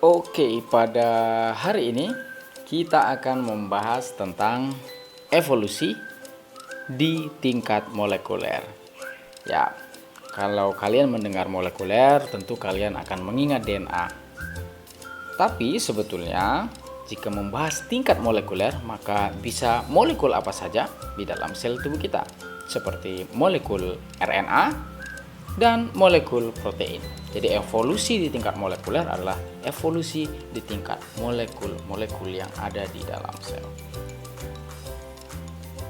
Oke, pada hari ini kita akan membahas tentang evolusi di tingkat molekuler. Ya, kalau kalian mendengar molekuler, tentu kalian akan mengingat DNA. Tapi sebetulnya, jika membahas tingkat molekuler, maka bisa molekul apa saja di dalam sel tubuh kita, seperti molekul RNA dan molekul protein. Jadi evolusi di tingkat molekuler adalah evolusi di tingkat molekul-molekul yang ada di dalam sel.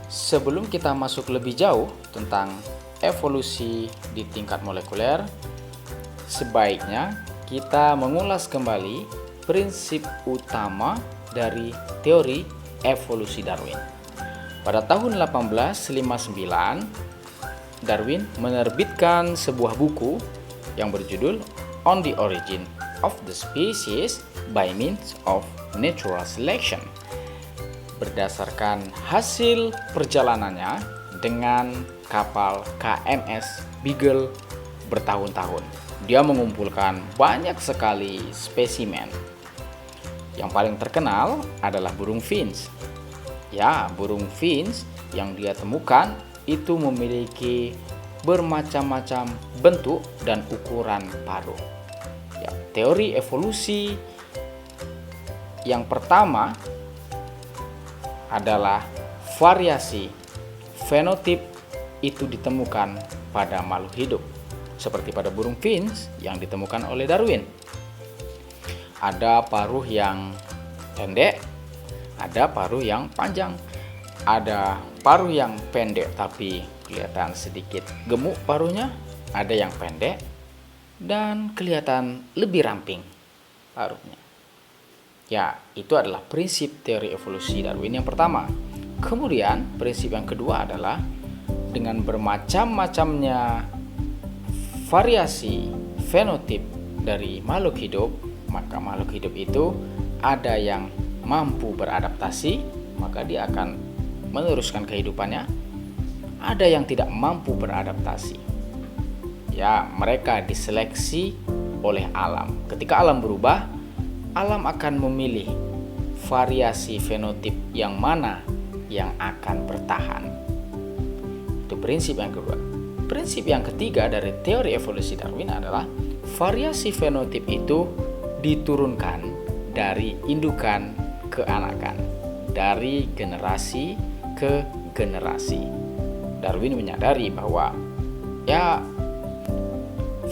Sebelum kita masuk lebih jauh tentang evolusi di tingkat molekuler, sebaiknya kita mengulas kembali prinsip utama dari teori evolusi Darwin. Pada tahun 1859, Darwin menerbitkan sebuah buku yang berjudul On the Origin of the Species by Means of Natural Selection. Berdasarkan hasil perjalanannya dengan kapal KMS Beagle bertahun-tahun, dia mengumpulkan banyak sekali spesimen. Yang paling terkenal adalah burung finch. Ya, burung finch yang dia temukan itu memiliki bermacam-macam bentuk dan ukuran paruh. Ya, teori evolusi yang pertama adalah variasi fenotip itu ditemukan pada makhluk hidup, seperti pada burung finch yang ditemukan oleh Darwin. Ada paruh yang pendek, ada paruh yang panjang, ada paruh yang pendek tapi kelihatan sedikit gemuk paruhnya, ada yang pendek dan kelihatan lebih ramping paruhnya. Ya, itu adalah prinsip teori evolusi Darwin yang pertama. Kemudian prinsip yang kedua adalah dengan bermacam-macamnya variasi fenotip dari makhluk hidup, maka makhluk hidup itu ada yang mampu beradaptasi, maka dia akan meneruskan kehidupannya. Ada yang tidak mampu beradaptasi. Ya, mereka diseleksi oleh alam. Ketika alam berubah, alam akan memilih variasi fenotip yang mana yang akan bertahan. Itu prinsip yang kedua. Prinsip yang ketiga dari teori evolusi Darwin adalah variasi fenotip itu diturunkan dari indukan ke anakan, dari generasi ke generasi. Darwin menyadari bahwa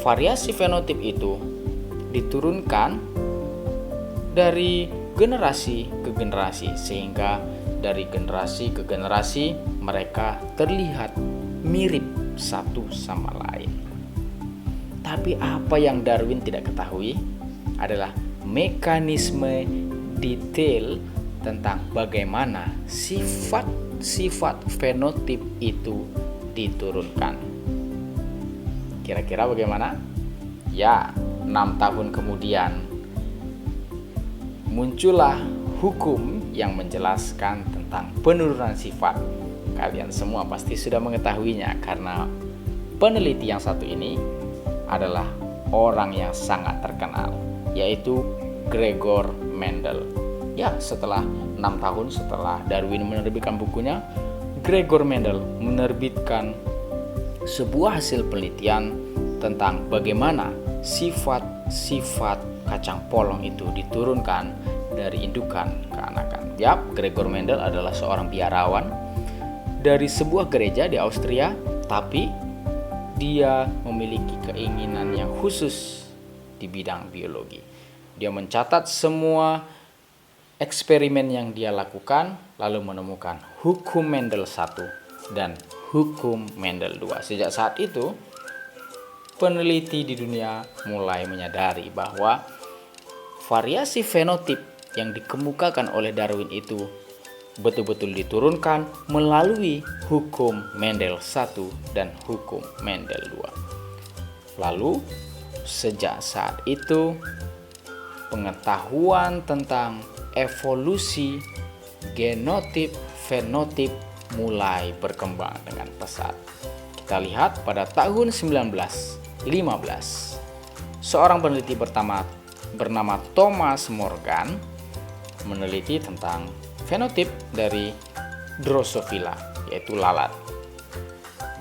variasi fenotip itu diturunkan dari generasi ke generasi, sehingga dari generasi ke generasi mereka terlihat mirip satu sama lain. Tapi apa yang Darwin tidak ketahui adalah mekanisme detail tentang bagaimana sifat fenotip itu diturunkan. Kira-kira bagaimana? Ya, 6 tahun kemudian muncullah hukum yang menjelaskan tentang penurunan sifat. Kalian semua pasti sudah mengetahuinya karena peneliti yang satu ini adalah orang yang sangat terkenal, yaitu Gregor Mendel. Ya, setelah 6 tahun setelah Darwin menerbitkan bukunya, Gregor Mendel menerbitkan sebuah hasil penelitian tentang bagaimana sifat-sifat kacang polong itu diturunkan dari indukan ke anakan. Yap, Gregor Mendel adalah seorang biarawan dari sebuah gereja di Austria, tapi dia memiliki keinginan yang khusus di bidang biologi. Dia mencatat semua eksperimen yang dia lakukan, lalu menemukan hukum Mendel 1 dan hukum Mendel 2. Sejak saat itu, peneliti di dunia mulai menyadari bahwa variasi fenotip yang dikemukakan oleh Darwin itu betul-betul diturunkan melalui hukum Mendel 1 dan hukum Mendel 2. Lalu, sejak saat itu, pengetahuan tentang evolusi genotip fenotip mulai berkembang dengan pesat. Kita lihat pada tahun 1915, seorang peneliti pertama bernama Thomas Morgan meneliti tentang fenotip dari Drosophila, yaitu lalat.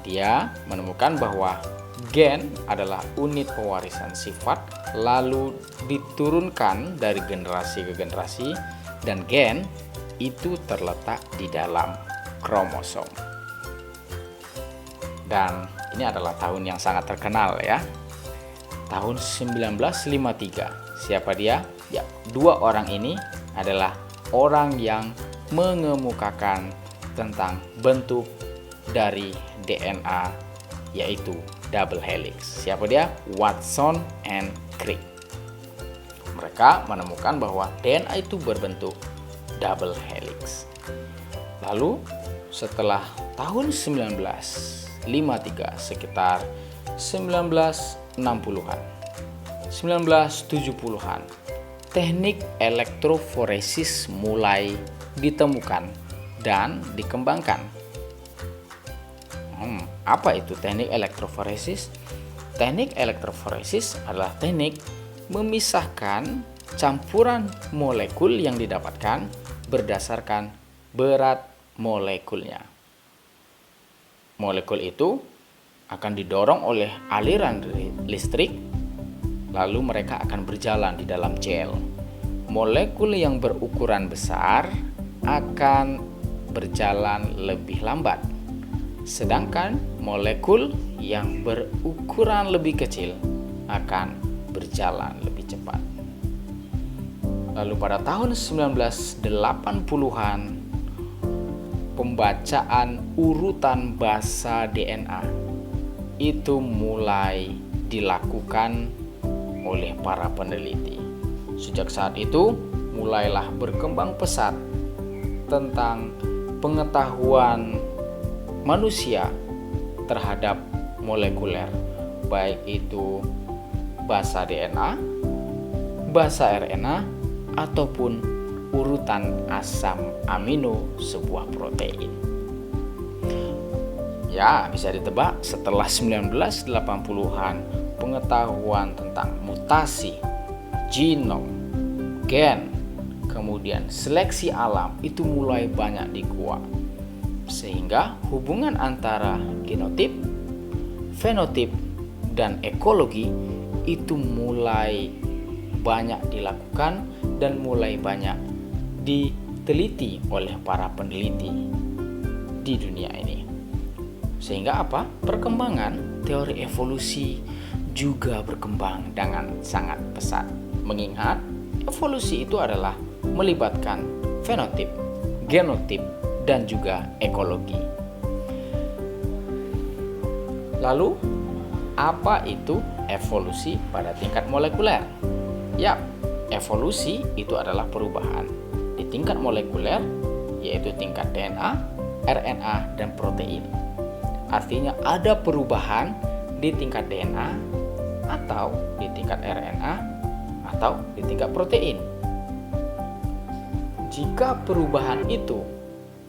Dia menemukan bahwa gen adalah unit pewarisan sifat, lalu diturunkan dari generasi ke generasi, dan gen itu terletak di dalam kromosom. Dan ini adalah tahun yang sangat terkenal ya. Tahun 1953. Siapa dia? Ya, dua orang ini adalah orang yang mengemukakan tentang bentuk dari DNA, yaitu double helix. Siapa dia? Watson and Crick. Mereka menemukan bahwa DNA itu berbentuk double helix. Lalu setelah tahun 1953, sekitar 1960-an, 1970-an, teknik elektroforesis mulai ditemukan dan dikembangkan. Apa itu teknik elektroforesis? Teknik elektroforesis adalah teknik memisahkan campuran molekul yang didapatkan berdasarkan berat molekulnya. Molekul itu akan didorong oleh aliran listrik, lalu mereka akan berjalan di dalam gel. Molekul yang berukuran besar akan berjalan lebih lambat, sedangkan molekul yang berukuran lebih kecil akan berjalan lebih cepat. Lalu pada tahun 1980-an, pembacaan urutan basa DNA itu mulai dilakukan oleh para peneliti. Sejak saat itu mulailah berkembang pesat tentang pengetahuan manusia terhadap molekuler, baik itu basa DNA, basa RNA, ataupun urutan asam amino sebuah protein. Ya, bisa ditebak setelah 1980-an pengetahuan tentang mutasi, genom, gen, kemudian seleksi alam itu mulai banyak dikuak. Sehingga hubungan antara genotip, fenotip, dan ekologi itu mulai banyak dilakukan dan mulai banyak diteliti oleh para peneliti di dunia ini. Sehingga apa? Perkembangan teori evolusi juga berkembang dengan sangat pesat. Mengingat evolusi itu adalah melibatkan fenotip, genotip, dan juga ekologi. Lalu, apa itu evolusi pada tingkat molekuler? Ya, evolusi itu adalah perubahan di tingkat molekuler, yaitu tingkat DNA, RNA, dan protein. Artinya ada perubahan di tingkat DNA atau di tingkat RNA atau di tingkat protein. Jika perubahan itu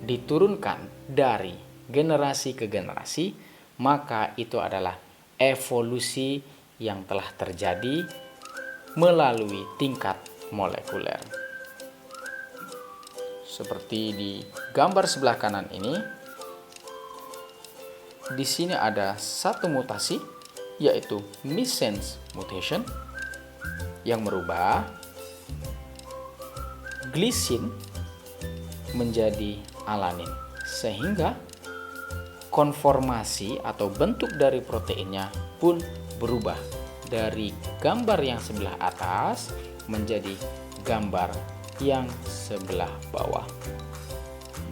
diturunkan dari generasi ke generasi, maka itu adalah evolusi yang telah terjadi melalui tingkat molekuler. Seperti di gambar sebelah kanan ini, di sini ada satu mutasi, yaitu missense mutation, yang merubah glisin menjadi alanin, sehingga konformasi atau bentuk dari proteinnya pun berubah dari gambar yang sebelah atas menjadi gambar yang sebelah bawah.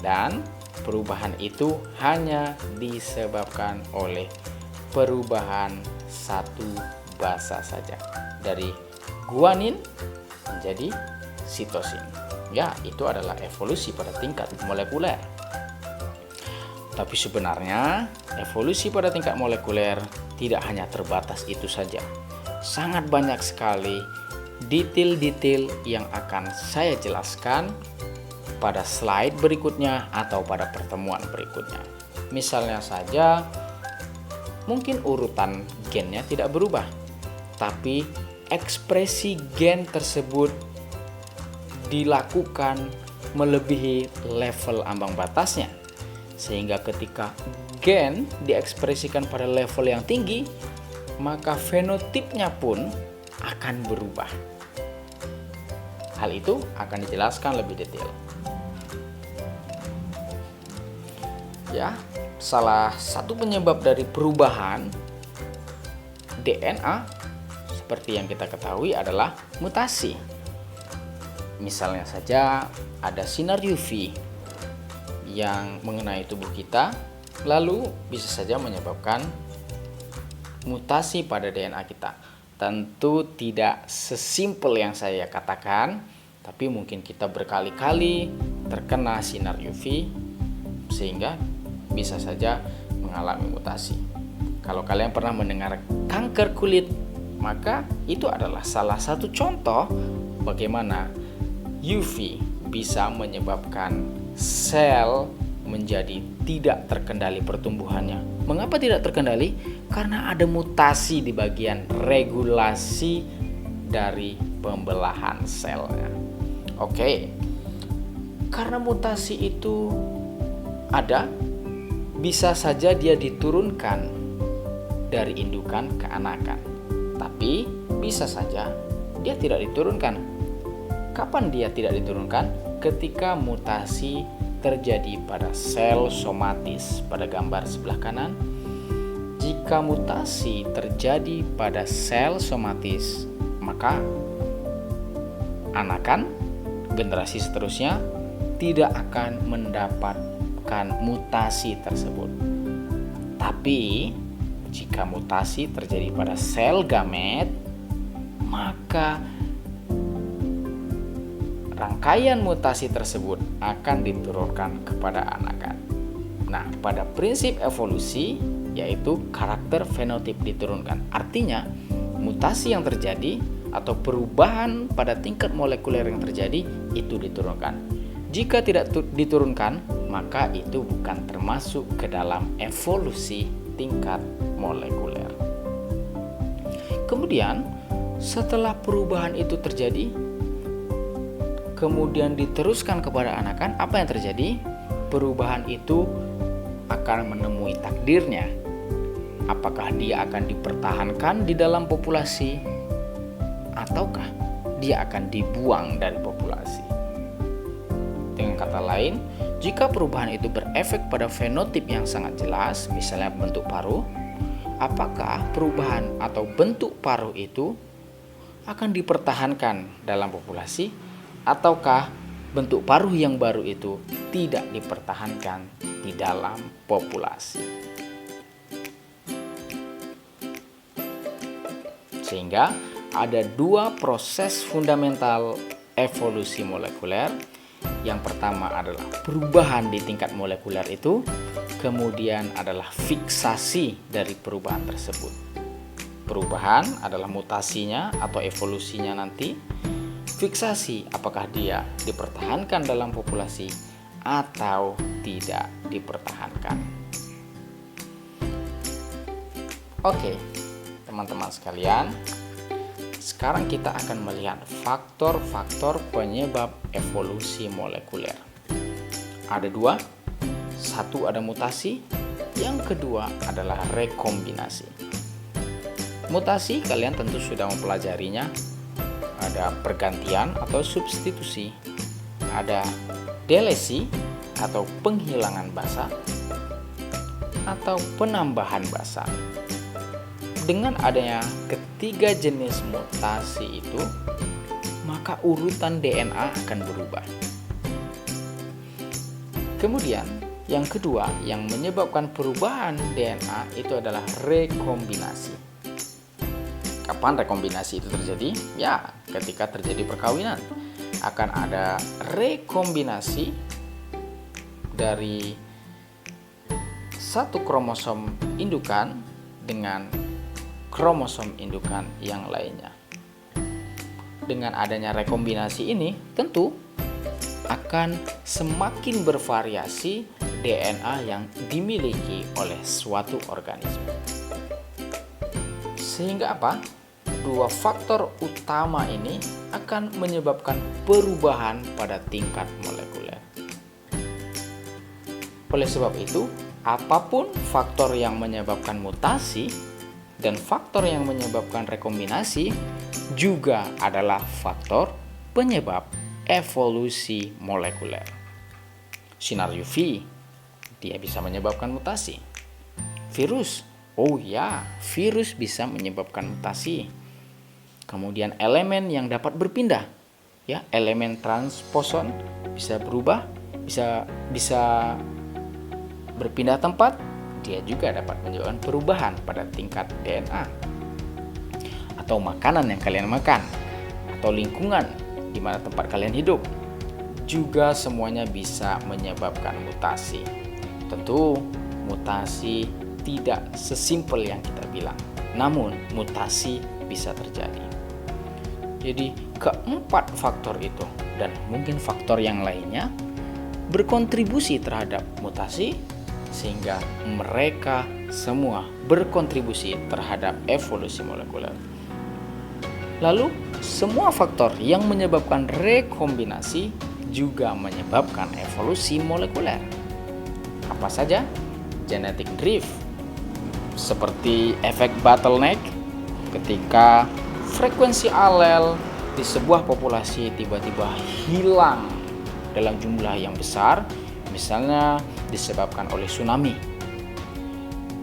Dan perubahan itu hanya disebabkan oleh perubahan satu basa saja, dari guanin menjadi sitosin. Ya, itu adalah evolusi pada tingkat molekuler. Tapi sebenarnya evolusi pada tingkat molekuler tidak hanya terbatas itu saja. Sangat banyak sekali detail-detail yang akan saya jelaskan pada slide berikutnya atau pada pertemuan berikutnya. Misalnya saja, mungkin urutan gennya tidak berubah, tapi ekspresi gen tersebut dilakukan melebihi level ambang batasnya. Sehingga ketika gen diekspresikan pada level yang tinggi, maka fenotipnya pun akan berubah. Hal itu akan dijelaskan lebih detail. Ya, salah satu penyebab dari perubahan DNA seperti yang kita ketahui adalah mutasi. Misalnya saja ada sinar UV yang mengenai tubuh kita, lalu bisa saja menyebabkan mutasi pada DNA kita. Tentu tidak sesimpel yang saya katakan, tapi mungkin kita berkali-kali terkena sinar UV sehingga bisa saja mengalami mutasi. Kalau kalian pernah mendengar kanker kulit, maka itu adalah salah satu contoh bagaimana UV bisa menyebabkan sel menjadi tidak terkendali pertumbuhannya. Mengapa tidak terkendali? Karena ada mutasi di bagian regulasi dari pembelahan selnya. Oke, karena mutasi itu ada, bisa saja dia diturunkan dari indukan ke anakan. Tapi bisa saja dia tidak diturunkan. Kapan dia tidak diturunkan? Ketika mutasi terjadi pada sel somatis pada gambar sebelah kanan. Jika mutasi terjadi pada sel somatis, maka anakan generasi seterusnya tidak akan mendapatkan mutasi tersebut. Tapi jika mutasi terjadi pada sel gamet, maka rangkaian mutasi tersebut akan diturunkan kepada anakan. Nah, pada prinsip evolusi yaitu karakter fenotip diturunkan. Artinya, mutasi yang terjadi atau perubahan pada tingkat molekuler yang terjadi itu diturunkan. Jika tidak diturunkan, maka itu bukan termasuk ke dalam evolusi tingkat molekuler. Kemudian, setelah perubahan itu terjadi, kemudian diteruskan kepada anakan, apa yang terjadi? Perubahan itu akan menemui takdirnya. Apakah dia akan dipertahankan di dalam populasi ataukah dia akan dibuang dari populasi? Dengan kata lain, jika perubahan itu berefek pada fenotip yang sangat jelas, misalnya bentuk paruh, apakah perubahan atau bentuk paruh itu akan dipertahankan dalam populasi ataukah bentuk paruh yang baru itu tidak dipertahankan di dalam populasi? Sehingga ada dua proses fundamental evolusi molekuler. Yang pertama adalah perubahan di tingkat molekuler itu, kemudian adalah fiksasi dari perubahan tersebut. Perubahan adalah mutasinya atau evolusinya nanti. Fiksasi, apakah dia dipertahankan dalam populasi atau tidak dipertahankan. Oke, teman-teman sekalian, sekarang kita akan melihat faktor-faktor penyebab evolusi molekuler. Ada dua, satu ada mutasi, yang kedua adalah rekombinasi. Mutasi kalian tentu sudah mempelajarinya. Ada pergantian atau substitusi, ada delesi atau penghilangan basa, atau penambahan basa. Dengan adanya ketiga jenis mutasi itu, maka urutan DNA akan berubah. Kemudian, yang kedua yang menyebabkan perubahan DNA itu adalah rekombinasi. Kapan rekombinasi itu terjadi? Ya, ketika terjadi perkawinan. Akan ada rekombinasi dari satu kromosom indukan dengan kromosom indukan yang lainnya. Dengan adanya rekombinasi ini, tentu akan semakin bervariasi DNA yang dimiliki oleh suatu organisme. Sehingga apa? dua faktor utama ini akan menyebabkan perubahan pada tingkat molekuler. Oleh sebab itu, apapun faktor yang menyebabkan mutasi dan faktor yang menyebabkan rekombinasi juga adalah faktor penyebab evolusi molekuler. Sinar UV, dia bisa menyebabkan mutasi. Virus, oh ya, virus bisa menyebabkan mutasi. Kemudian elemen yang dapat berpindah, ya, elemen transposon bisa berubah, bisa berpindah tempat, dia juga dapat menyebabkan perubahan pada tingkat DNA. Atau makanan yang kalian makan, atau lingkungan di mana tempat kalian hidup, juga semuanya bisa menyebabkan mutasi. Tentu mutasi tidak sesimpel yang kita bilang, namun mutasi bisa terjadi. Jadi keempat faktor itu dan mungkin faktor yang lainnya berkontribusi terhadap mutasi, sehingga mereka semua berkontribusi terhadap evolusi molekuler. Lalu semua faktor yang menyebabkan rekombinasi juga menyebabkan evolusi molekuler. Apa saja? Genetic drift, seperti efek bottleneck ketika frekuensi alel di sebuah populasi tiba-tiba hilang dalam jumlah yang besar, misalnya disebabkan oleh tsunami,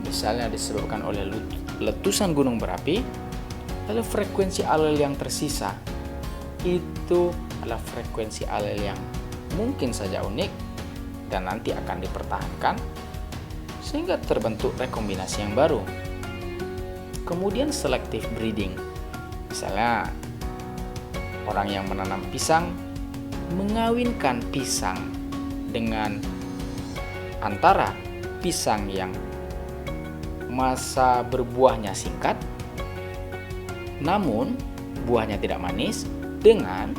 misalnya disebabkan oleh letusan gunung berapi, lalu frekuensi alel yang tersisa itu adalah frekuensi alel yang mungkin saja unik dan nanti akan dipertahankan sehingga terbentuk rekombinasi yang baru. Kemudian selective breeding, misalnya orang yang menanam pisang mengawinkan pisang dengan antara pisang yang masa berbuahnya singkat namun buahnya tidak manis dengan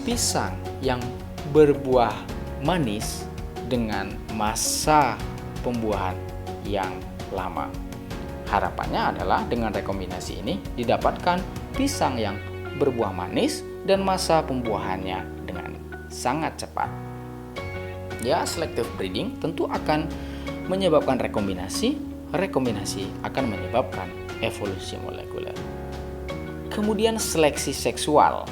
pisang yang berbuah manis dengan masa pembuahan yang lama. Harapannya adalah dengan rekombinasi ini didapatkan pisang yang berbuah manis dan masa pembuahannya dengan sangat cepat. Ya, selective breeding tentu akan menyebabkan rekombinasi, rekombinasi akan menyebabkan evolusi molekuler. Kemudian seleksi seksual.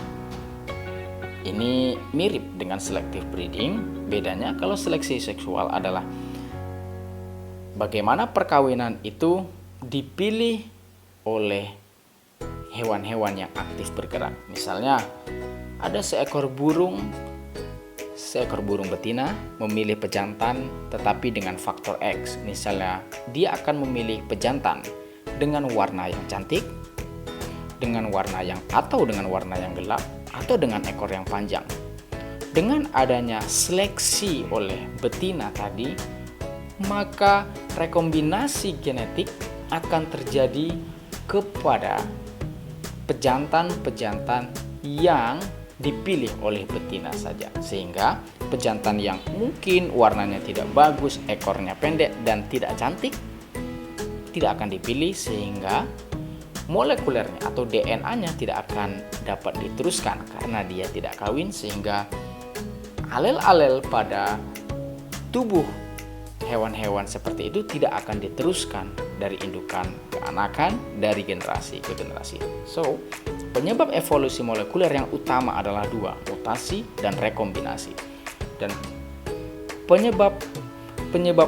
Ini mirip dengan selective breeding, bedanya kalau seleksi seksual adalah bagaimana perkawinan itu dipilih oleh hewan-hewan yang aktif bergerak. Misalnya ada seekor burung betina memilih pejantan tetapi dengan faktor X. Misalnya dia akan memilih pejantan dengan warna yang cantik, dengan warna yang gelap, atau dengan ekor yang panjang. Dengan adanya seleksi oleh betina tadi, maka rekombinasi genetik akan terjadi kepada pejantan-pejantan yang dipilih oleh betina saja, sehingga pejantan yang mungkin warnanya tidak bagus, ekornya pendek dan tidak cantik tidak akan dipilih, sehingga molekulernya atau DNA-nya tidak akan dapat diteruskan karena dia tidak kawin, sehingga alel-alel pada tubuh hewan-hewan seperti itu tidak akan diteruskan dari indukan ke anakan, dari generasi ke generasi. So, penyebab evolusi molekuler yang utama adalah dua, mutasi dan rekombinasi. Dan penyebab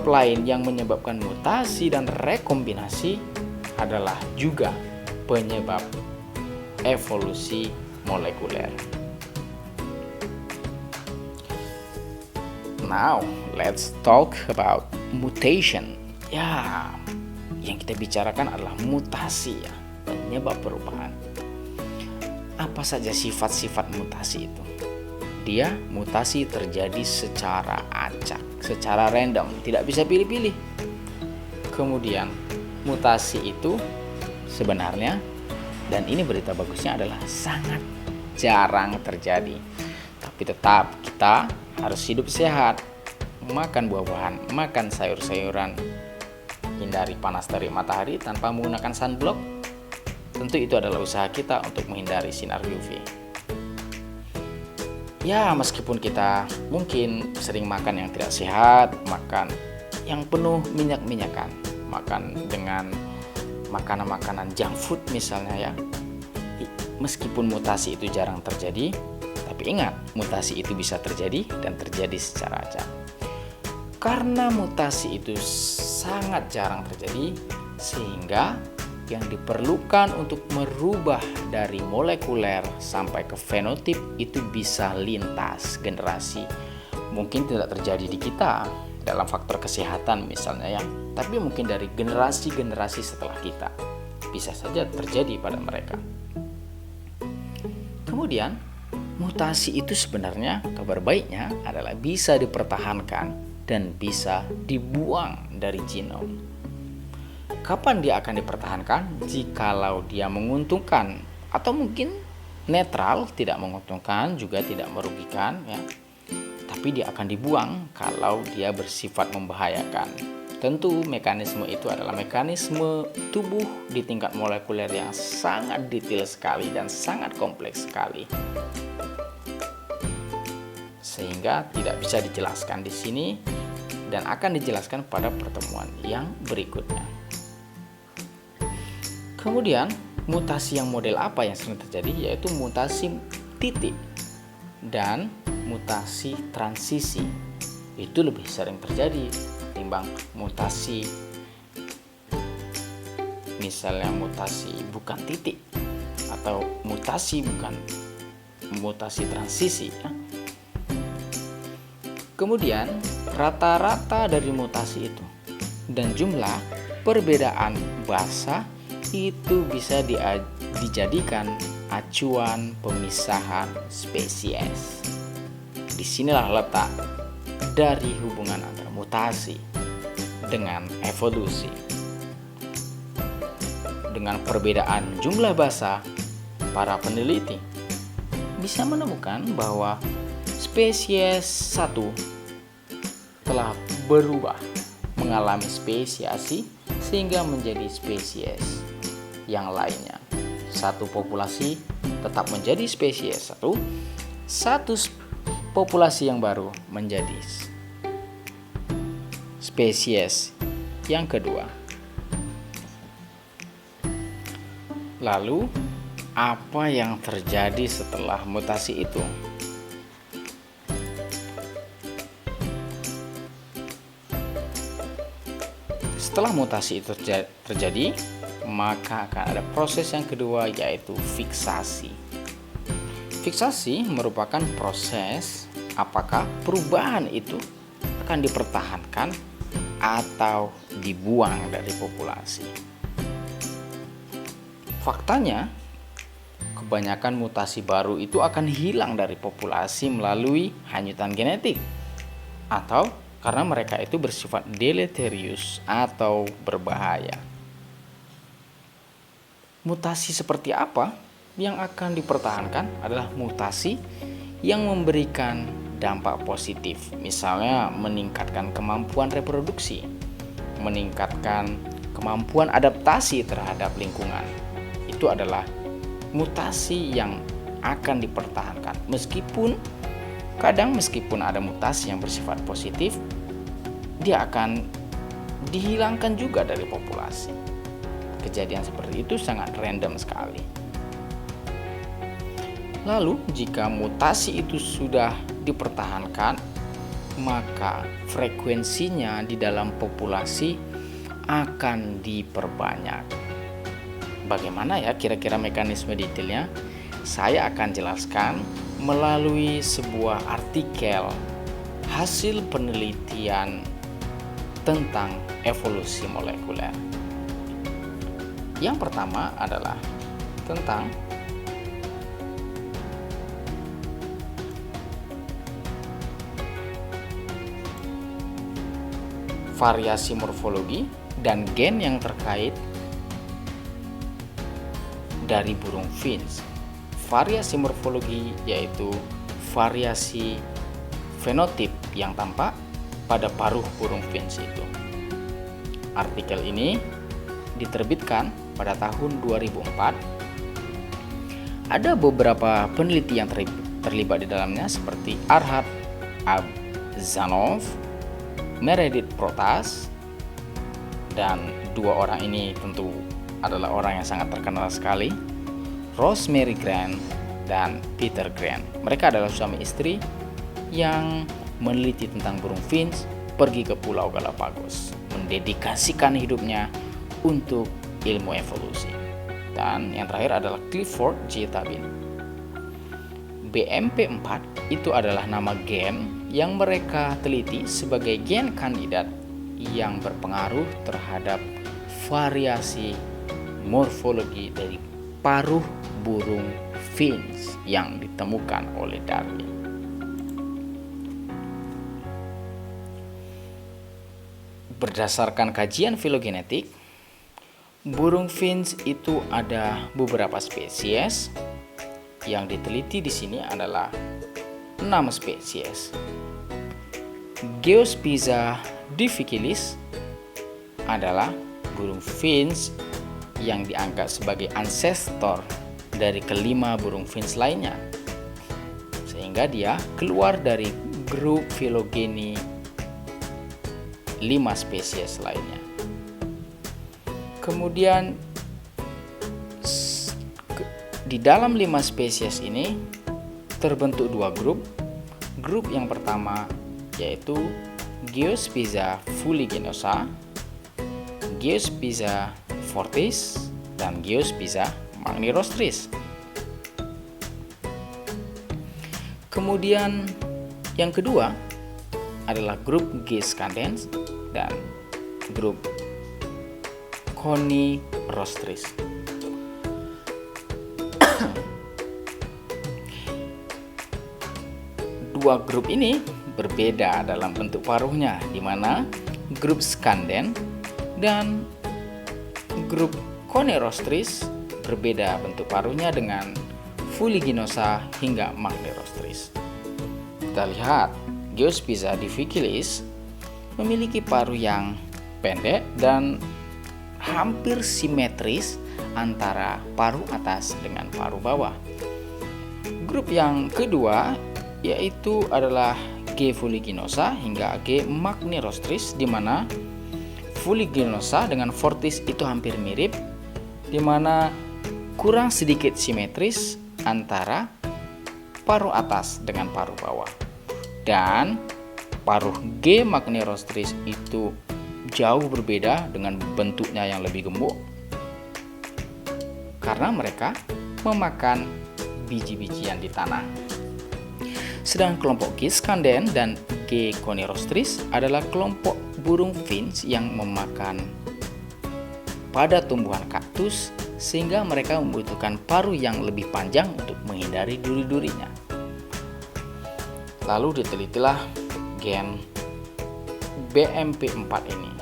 lain yang menyebabkan mutasi dan rekombinasi adalah juga penyebab evolusi molekuler. Now, let's talk about mutation. Ya, yang kita bicarakan adalah mutasi, ya, penyebab perubahan. Apa saja sifat-sifat mutasi itu? Dia mutasi terjadi secara acak, secara random, tidak bisa pilih-pilih. Kemudian mutasi itu sebenarnya, dan ini berita bagusnya, adalah sangat jarang terjadi. Tapi tetap kita harus hidup sehat, makan buah-buahan, makan sayur-sayuran, hindari panas dari matahari tanpa menggunakan sunblock, tentu itu adalah usaha kita untuk menghindari sinar UV. Ya, meskipun kita mungkin sering makan yang tidak sehat, makan yang penuh minyak-minyakan, makan dengan makanan-makanan junk food misalnya ya. Meskipun mutasi itu jarang terjadi, tapi ingat, mutasi itu bisa terjadi dan terjadi secara acak. Karena mutasi itu sangat jarang terjadi, sehingga yang diperlukan untuk merubah dari molekuler sampai ke fenotip itu bisa lintas generasi. Mungkin tidak terjadi di kita dalam faktor kesehatan misalnya ya, tapi mungkin dari generasi-generasi setelah kita bisa saja terjadi pada mereka. Kemudian mutasi itu sebenarnya kabar baiknya adalah bisa dipertahankan dan bisa dibuang dari genom. Kapan dia akan dipertahankan? Jikalau dia menguntungkan atau mungkin netral, tidak menguntungkan juga tidak merugikan ya. Tapi dia akan dibuang kalau dia bersifat membahayakan. Tentu mekanisme itu adalah mekanisme tubuh di tingkat molekuler yang sangat detail sekali dan sangat kompleks sekali. Sehingga tidak bisa dijelaskan di sini dan akan dijelaskan pada pertemuan yang berikutnya. Kemudian, mutasi yang model apa yang sering terjadi? Yaitu mutasi titik dan mutasi transisi. Itu lebih sering terjadi ketimbang mutasi, misalnya mutasi bukan titik atau mutasi bukan mutasi transisi ya. Kemudian, rata-rata dari mutasi itu dan jumlah perbedaan bahasa itu bisa dijadikan acuan pemisahan spesies. Disinilah letak dari hubungan antara mutasi dengan evolusi. Dengan perbedaan jumlah bahasa, para peneliti bisa menemukan bahwa spesies satu telah berubah, mengalami spesiasi sehingga menjadi spesies yang lainnya. Satu populasi tetap menjadi spesies satu populasi yang baru menjadi spesies yang kedua. Lalu, apa yang terjadi setelah mutasi itu? Setelah mutasi itu terjadi, maka akan ada proses yang kedua, yaitu fiksasi. Fiksasi merupakan proses apakah perubahan itu akan dipertahankan atau dibuang dari populasi. Faktanya, kebanyakan mutasi baru itu akan hilang dari populasi melalui hanyutan genetik atau karena mereka itu bersifat deleterius atau berbahaya. Mutasi seperti apa yang akan dipertahankan adalah mutasi yang memberikan dampak positif, misalnya meningkatkan kemampuan reproduksi, meningkatkan kemampuan adaptasi terhadap lingkungan. Itu adalah mutasi yang akan dipertahankan. Meskipun ada mutasi yang bersifat positif, dia akan dihilangkan juga dari populasi. Kejadian seperti itu sangat random sekali. Lalu, jika mutasi itu sudah dipertahankan, maka frekuensinya di dalam populasi akan diperbanyak. Bagaimana ya kira-kira mekanisme detailnya? Saya akan jelaskan melalui sebuah artikel hasil penelitian tentang evolusi molekuler. Yang pertama adalah tentang variasi morfologi dan gen yang terkait dari burung finch. Variasi morfologi yaitu variasi fenotip yang tampak pada paruh burung finch itu. Artikel ini diterbitkan pada tahun 2004. Ada beberapa peneliti yang terlibat di dalamnya seperti Arhad Abzanov, Meredith Protas, dan dua orang ini tentu adalah orang yang sangat terkenal sekali, Rosemary Grant dan Peter Grant. Mereka adalah suami istri yang meneliti tentang burung finch, pergi ke Pulau Galapagos, mendedikasikan hidupnya untuk ilmu evolusi. Dan yang terakhir adalah Clifford J. Tabin. BMP4 itu adalah nama gen yang mereka teliti sebagai gen kandidat yang berpengaruh terhadap variasi morfologi dari paruh burung finch yang ditemukan oleh Darwin. Berdasarkan kajian filogenetik, burung finch itu ada beberapa spesies. Yang diteliti di sini adalah 6 spesies. Geospiza difficilis adalah burung finch yang dianggap sebagai ancestor dari kelima burung finch lainnya, sehingga dia keluar dari grup filogeni 5 spesies lainnya. Kemudian di dalam 5 spesies ini terbentuk 2 grup. Grup yang pertama yaitu Geospiza fuliginosa, Geospiza fortis, dan Geospiza magnirostris. Kemudian yang kedua adalah grup G. scandens dan grup Conirostris. Dua grup ini berbeda dalam bentuk paruhnya, di mana grup Scanden dan grup Conirostris berbeda bentuk paruhnya dengan Fuliginosa hingga Magnirostris. Kita lihat, Geospiza difficilis memiliki paruh yang pendek dan hampir simetris antara paruh atas dengan paruh bawah. Grup yang kedua yaitu adalah G. fuliginosa hingga G. magnirostris, di mana Fuliginosa dengan fortis itu hampir mirip, di mana kurang sedikit simetris antara paruh atas dengan paruh bawah. Dan paruh G. magnirostris itu jauh berbeda dengan bentuknya yang lebih gemuk karena mereka memakan biji-bijian di tanah. Sedang kelompok G. scanden dan G. conirostris adalah kelompok burung finch yang memakan pada tumbuhan kaktus, sehingga mereka membutuhkan paruh yang lebih panjang untuk menghindari duri-durinya. Lalu ditelitilah gen BMP4 ini.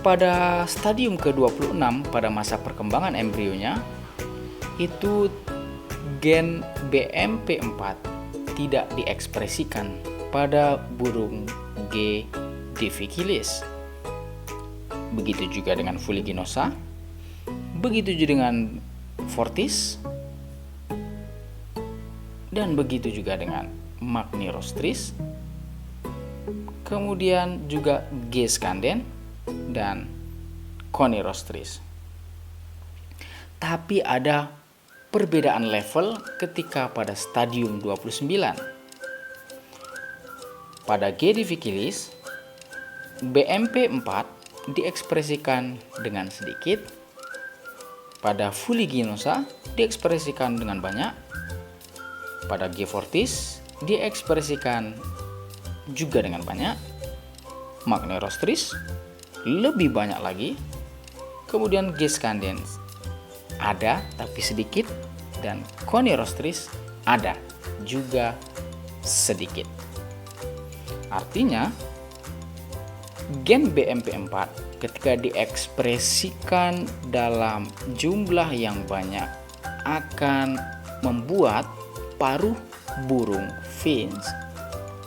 Pada stadium ke-26 pada masa perkembangan embrionya, itu gen BMP4 tidak diekspresikan pada burung G. difficilis. Begitu juga dengan Fuliginosa, begitu juga dengan fortis, dan begitu juga dengan magnirostris, kemudian juga G. scanden dan conirostris. Tapi ada perbedaan level ketika pada stadium 29. Pada G. difficilis, BMP4 diekspresikan dengan sedikit, pada Fuliginosa diekspresikan dengan banyak, pada G. fortis diekspresikan juga dengan banyak, magnirostris lebih banyak lagi, kemudian G. scandens ada tapi sedikit, dan conirostris ada juga sedikit. Artinya gen BMP4 ketika diekspresikan dalam jumlah yang banyak akan membuat paruh burung finch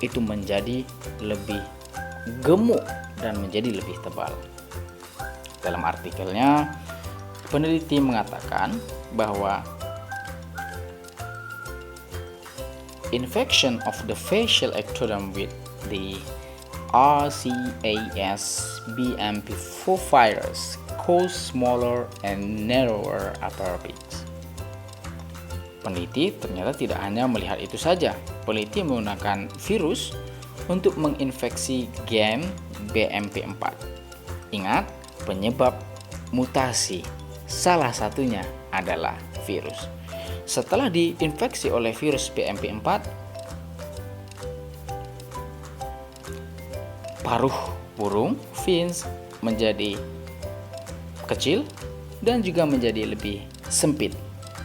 itu menjadi lebih gemuk dan menjadi lebih tebal. Kita Dalam artikelnya, peneliti mengatakan bahwa infection of the facial ectoderm with the RCAS-BMP4 virus cause smaller and narrower upper beaks. Peneliti ternyata tidak hanya melihat itu saja. Peneliti menggunakan virus untuk menginfeksi gen BMP4. Ingat, penyebab mutasi salah satunya adalah virus. Setelah diinfeksi oleh virus BMP4, paruh burung fins menjadi kecil dan juga menjadi lebih sempit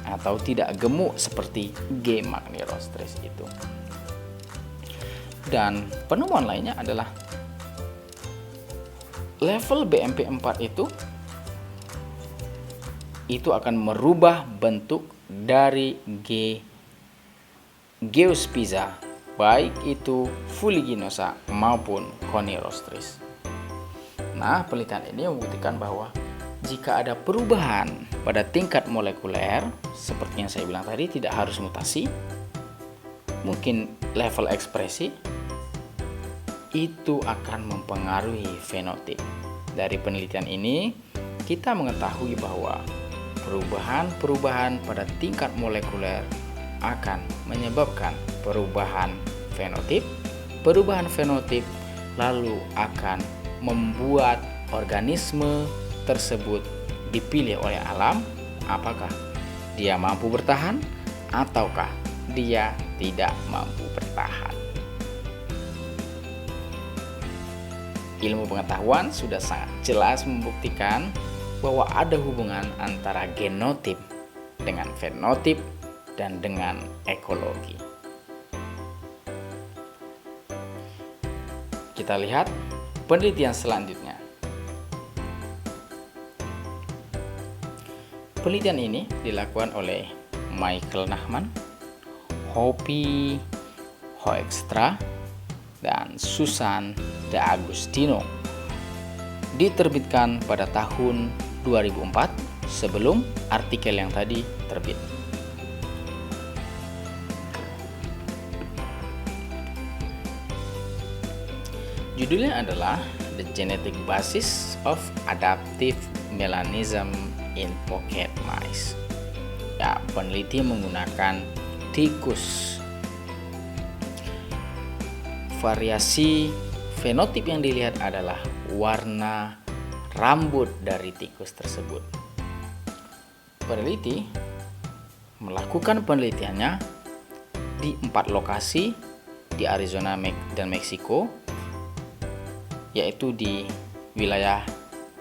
atau tidak gemuk seperti G. magniferostris itu. Dan penemuan lainnya adalah level BMP4 itu akan merubah bentuk dari Geospiza, baik itu fuliginosa maupun conirostris. Nah, penelitian ini membuktikan bahwa jika ada perubahan pada tingkat molekuler, seperti yang saya bilang tadi, tidak harus mutasi, mungkin level ekspresi, itu akan mempengaruhi fenotip. Dari penelitian ini, kita mengetahui bahwa perubahan-perubahan pada tingkat molekuler akan menyebabkan perubahan fenotip. Perubahan fenotip lalu akan membuat organisme tersebut dipilih oleh alam, apakah dia mampu bertahan ataukah dia tidak mampu bertahan. Ilmu pengetahuan sudah sangat jelas membuktikan bahwa ada hubungan antara genotip dengan fenotip dan dengan ekologi. Kita lihat penelitian selanjutnya. Penelitian ini dilakukan oleh Michael Nachman, Hopi Hoekstra, dan Susan De Agostino. Diterbitkan pada tahun 2004 sebelum artikel yang tadi terbit. Judulnya adalah The Genetic Basis of Adaptive Melanism in Pocket Mice. Ya, peneliti menggunakan tikus. Variasi fenotip yang dilihat adalah warna rambut dari tikus tersebut. Peneliti melakukan penelitiannya di 4 lokasi di Arizona dan Meksiko, yaitu di wilayah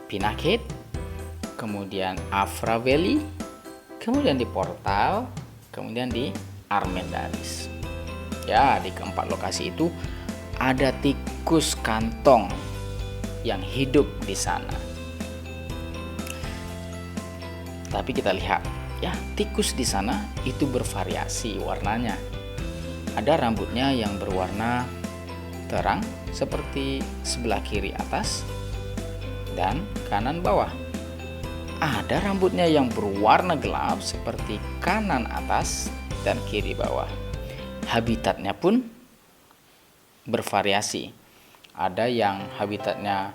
Pinnacle, kemudian Afra Valley, kemudian di Portal, kemudian di Armendaris. Ya, di keempat lokasi itu ada tikus kantong yang hidup di sana. Tapi kita lihat, ya, tikus di sana itu bervariasi warnanya. Ada rambutnya yang berwarna terang seperti sebelah kiri atas dan kanan bawah. Ada rambutnya yang berwarna gelap seperti kanan atas dan kiri bawah. Habitatnya pun bervariasi. Ada yang habitatnya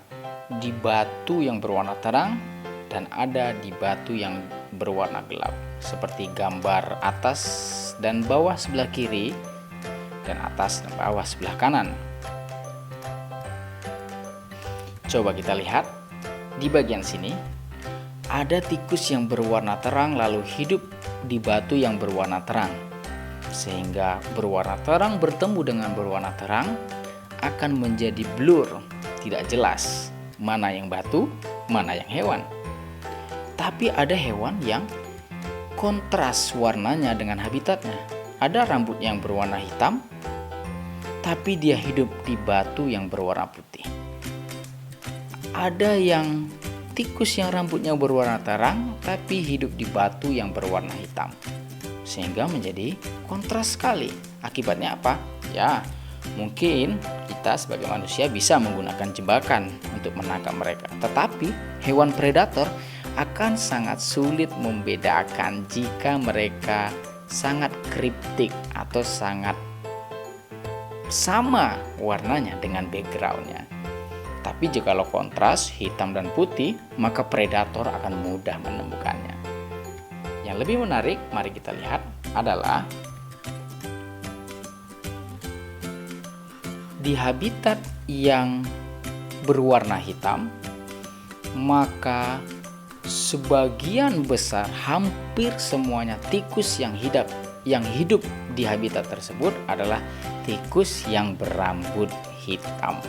di batu yang berwarna terang dan ada di batu yang berwarna gelap, seperti gambar atas dan bawah sebelah kiri dan atas dan bawah sebelah kanan. Coba kita lihat di bagian sini, ada tikus yang berwarna terang lalu hidup di batu yang berwarna terang, sehingga berwarna terang bertemu dengan berwarna terang akan menjadi blur, tidak jelas mana yang batu, mana yang hewan. Tapi ada hewan yang kontras warnanya dengan habitatnya. Ada rambut yang berwarna hitam, tapi dia hidup di batu yang berwarna putih. Ada yang tikus yang rambutnya berwarna terang, tapi hidup di batu yang berwarna hitam, sehingga menjadi kontras sekali. Akibatnya apa? Ya, Mungkin kita sebagai manusia bisa menggunakan jebakan untuk menangkap mereka, tetapi hewan predator akan sangat sulit membedakan jika mereka sangat kriptik atau sangat sama warnanya dengan backgroundnya. Tapi jikalau kontras hitam dan putih, maka predator akan mudah menemukannya. Yang lebih menarik, mari kita lihat adalah di habitat yang berwarna hitam, maka sebagian besar, hampir semuanya tikus yang hidup di habitat tersebut adalah tikus yang berambut hitam.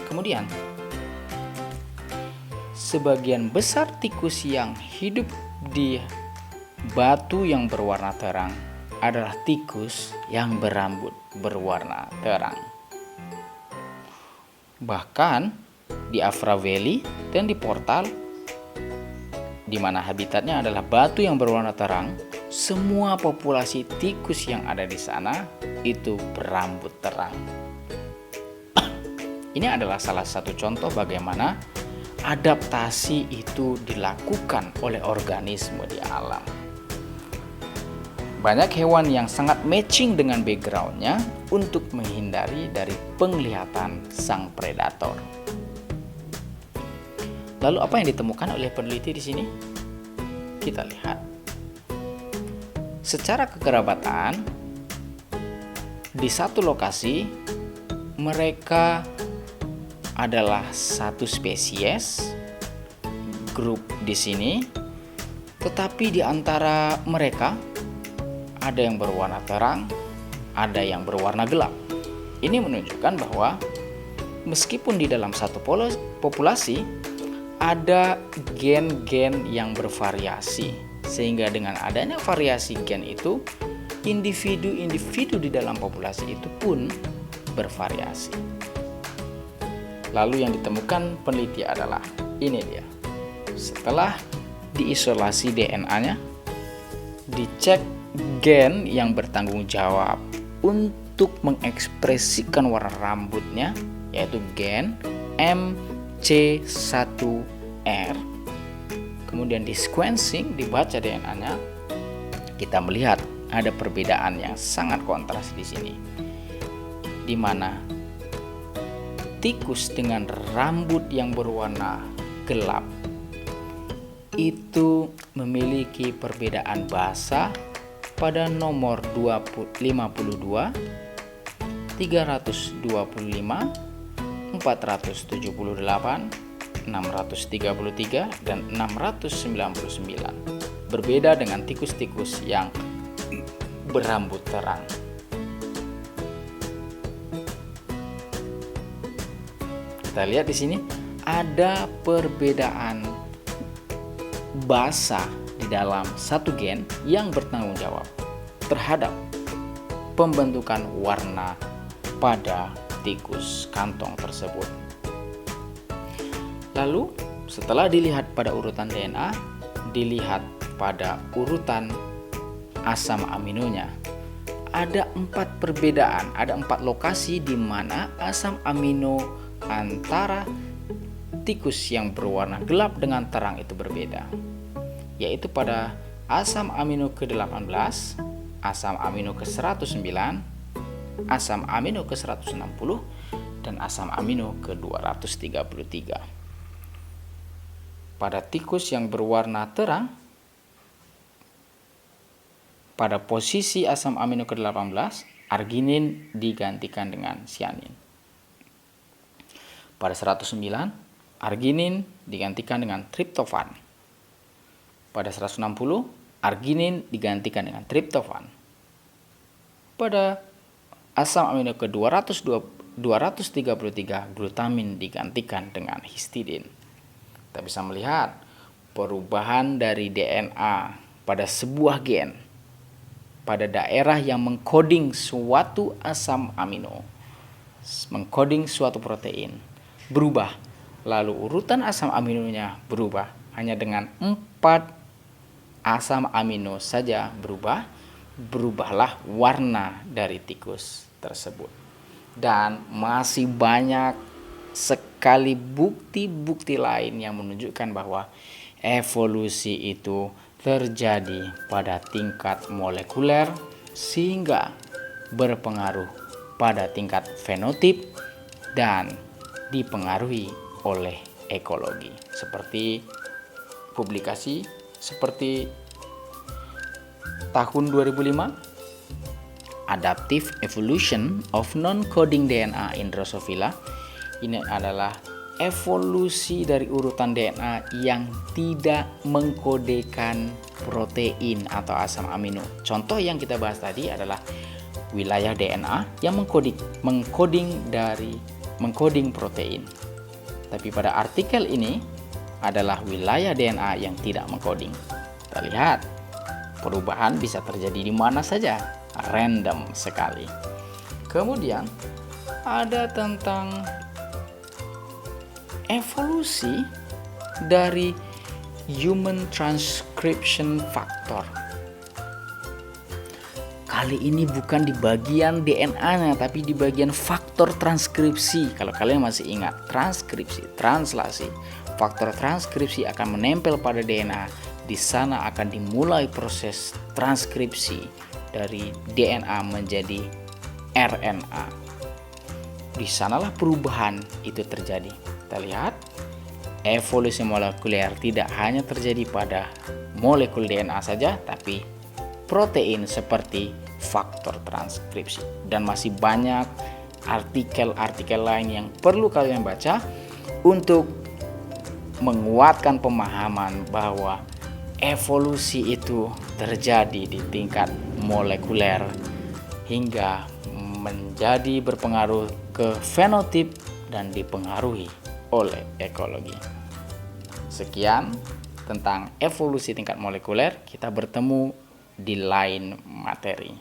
Kemudian, sebagian besar tikus yang hidup di batu yang berwarna terang adalah tikus yang berambut berwarna terang. Bahkan di Afra Valley dan di Portal, di mana habitatnya adalah batu yang berwarna terang, semua populasi tikus yang ada di sana itu berambut terang. Ini adalah salah satu contoh bagaimana adaptasi itu dilakukan oleh organisme di alam. Banyak hewan yang sangat matching dengan backgroundnya untuk menghindari dari penglihatan sang predator. Lalu apa yang ditemukan oleh peneliti di sini? Kita lihat. Secara kekerabatan, di satu lokasi mereka adalah satu spesies grup di sini, tetapi di antara mereka ada yang berwarna terang, ada yang berwarna gelap. Ini menunjukkan bahwa meskipun di dalam satu populasi ada gen-gen yang bervariasi, sehingga dengan adanya variasi gen itu, individu-individu di dalam populasi itu pun bervariasi. Lalu yang ditemukan peneliti adalah ini dia. Setelah diisolasi DNA-nya, dicek gen yang bertanggung jawab untuk mengekspresikan warna rambutnya, yaitu gen MC1R. Kemudian di sequencing, dibaca DNA-nya, kita melihat ada perbedaan yang sangat kontras di sini, di mana tikus dengan rambut yang berwarna gelap itu memiliki perbedaan basa pada nomor 52, 325, 478, 633, dan 699. Berbeda dengan tikus-tikus yang berambut terang. Kita lihat di sini ada perbedaan basa di dalam satu gen yang bertanggung jawab terhadap pembentukan warna pada tikus kantong tersebut. Lalu setelah dilihat pada urutan DNA, dilihat pada urutan asam aminonya. Ada 4 perbedaan, ada 4 lokasi di mana asam amino antara tikus yang berwarna gelap dengan terang itu berbeda, yaitu pada asam amino ke-18, asam amino ke-109, asam amino ke-160, dan asam amino ke-233. Pada tikus yang berwarna terang, pada posisi asam amino ke-18, arginin digantikan dengan cyanin. Pada 109, arginin digantikan dengan triptofan. Pada 160, arginin digantikan dengan triptofan. Pada asam amino ke-233, glutamin digantikan dengan histidin. Kita bisa melihat perubahan dari DNA pada sebuah gen pada daerah yang mengkoding suatu asam amino, mengkoding suatu protein, berubah. Lalu urutan asam aminonya berubah. Hanya dengan 4 asam amino saja berubah, berubahlah warna dari tikus tersebut. Dan masih banyak sekali bukti-bukti lain yang menunjukkan bahwa evolusi itu terjadi pada tingkat molekuler sehingga berpengaruh pada tingkat fenotip dan dipengaruhi oleh ekologi. Seperti publikasi seperti tahun 2005, Adaptive Evolution of Non-Coding DNA in Drosophila. Ini adalah evolusi dari urutan DNA yang tidak mengkodekan protein atau asam amino. Contoh yang kita bahas tadi adalah wilayah DNA yang mengkoding protein. Tapi pada artikel ini adalah wilayah DNA yang tidak mengkoding. Kita lihat, perubahan bisa terjadi di mana saja, random sekali. Kemudian ada tentang evolusi dari human transcription factor. Kali ini bukan di bagian DNA-nya, tapi di bagian faktor transkripsi. Kalau kalian masih ingat, transkripsi, translasi, faktor transkripsi akan menempel pada DNA. Di sana akan dimulai proses transkripsi dari DNA menjadi RNA. Di sanalah perubahan itu terjadi. Kita lihat, evolusi molekuler tidak hanya terjadi pada molekul DNA saja, tapi protein seperti faktor transkripsi. Dan masih banyak artikel-artikel lain yang perlu kalian baca untuk menguatkan pemahaman bahwa evolusi itu terjadi di tingkat molekuler hingga menjadi berpengaruh ke fenotip dan dipengaruhi oleh ekologi. Sekian tentang evolusi tingkat molekuler, kita bertemu di lain materi.